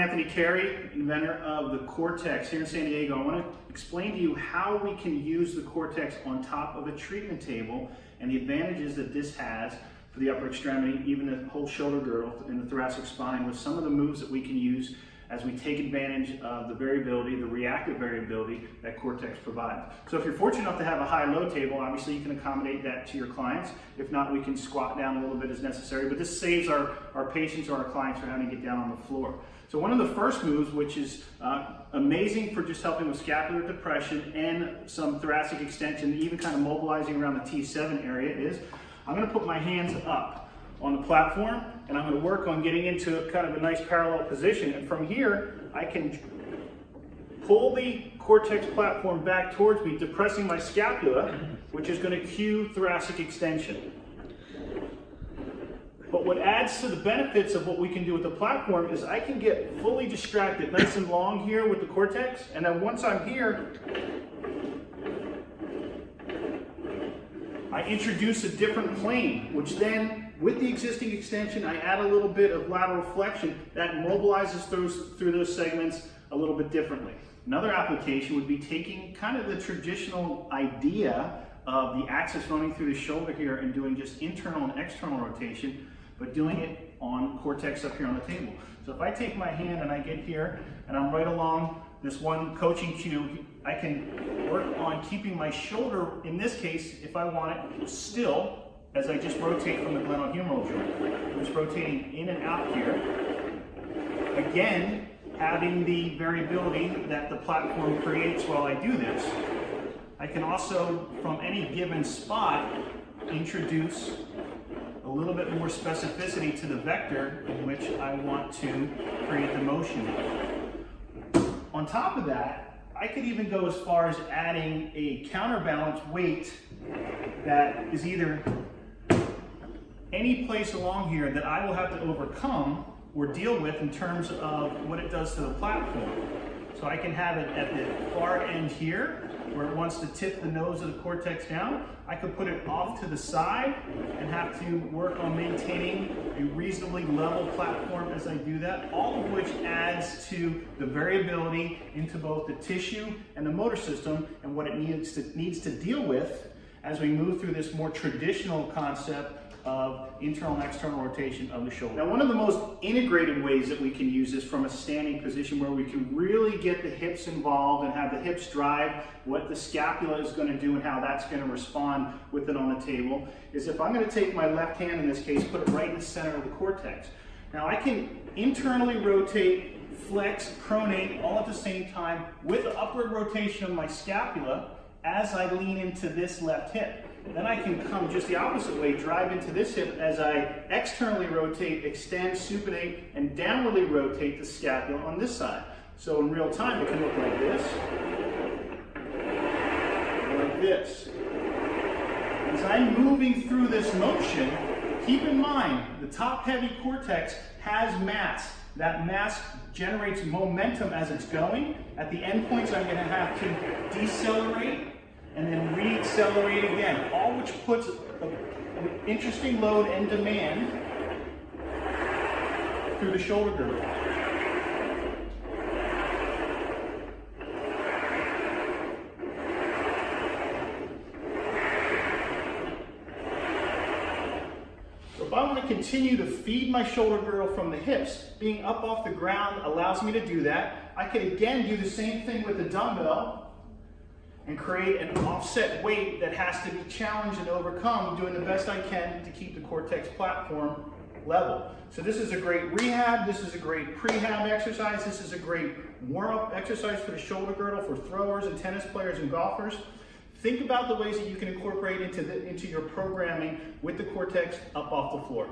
Anthony Carey, inventor of the Core-Tex here in San Diego. I want to explain to you how we can use the Core-Tex on top of a treatment table and the advantages that this has for the upper extremity, even the whole shoulder girdle and the thoracic spine, with some of the moves that we can use as we take advantage of the variability, the reactive variability that Core-Tex provides. So if you're fortunate enough to have a high-low table, obviously you can accommodate that to your clients. If not, we can squat down a little bit as necessary, but this saves our patients or our clients from having to get down on the floor. So one of the first moves, which is amazing for just helping with scapular depression and some thoracic extension, even kind of mobilizing around the T7 area, is I'm going to put my hands up on the platform, and I'm going to work on getting into kind of a nice parallel position. And from here, I can pull the Core-Tex platform back towards me, depressing my scapula, which is going to cue thoracic extension. But what adds to the benefits of what we can do with the platform is I can get fully distracted, nice and long here with the Core-Tex, and then once I'm here, I introduce a different plane, which then, with the existing extension, I add a little bit of lateral flexion that mobilizes through those segments a little bit differently. Another application would be taking kind of the traditional idea of the axis running through the shoulder here and doing just internal and external rotation, but doing it on Core-Tex up here on the table. So if I take my hand and I get here and I'm right along this one coaching cue, I can work on keeping my shoulder, in this case, if I want it, still, as I just rotate from the glenohumeral joint. I'm just rotating in and out here. Again, having the variability that the platform creates while I do this. I can also, from any given spot, introduce a little bit more specificity to the vector in which I want to create the motion. On top of that, I could even go as far as adding a counterbalance weight that is either any place along here that I will have to overcome or deal with in terms of what it does to the platform. So I can have it at the far end here, where it wants to tip the nose of the Core-Tex down. I could put it off to the side and have to work on maintaining a reasonably level platform as I do that, all of which adds to the variability into both the tissue and the motor system and what it needs to deal with as we move through this more traditional concept of internal and external rotation of the shoulder. Now, one of the most integrated ways that we can use this from a standing position, where we can really get the hips involved and have the hips drive what the scapula is going to do and how that's going to respond with it on the table, is if I'm going to take my left hand, in this case, put it right in the center of the Core-Tex. Now I can internally rotate, flex, pronate all at the same time with upward rotation of my scapula as I lean into this left hip. Then I can come just the opposite way, drive into this hip as I externally rotate, extend, supinate, and downwardly rotate the scapula on this side. So in real time, it can look like this, or like this. As I'm moving through this motion, keep in mind, the top-heavy Core-Tex has mass. That mass generates momentum as it's going. At the endpoints, I'm going to have to decelerate and then re-accelerate again, all which puts an interesting load and demand through the shoulder girdle. So if I want to continue to feed my shoulder girdle from the hips, being up off the ground allows me to do that. I could again do the same thing with the dumbbell and create an offset weight that has to be challenged and overcome, doing the best I can to keep the Core-Tex platform level. So this is a great rehab, this is a great prehab exercise, this is a great warm-up exercise for the shoulder girdle for throwers and tennis players and golfers. Think about the ways that you can incorporate into your programming with the Core-Tex up off the floor.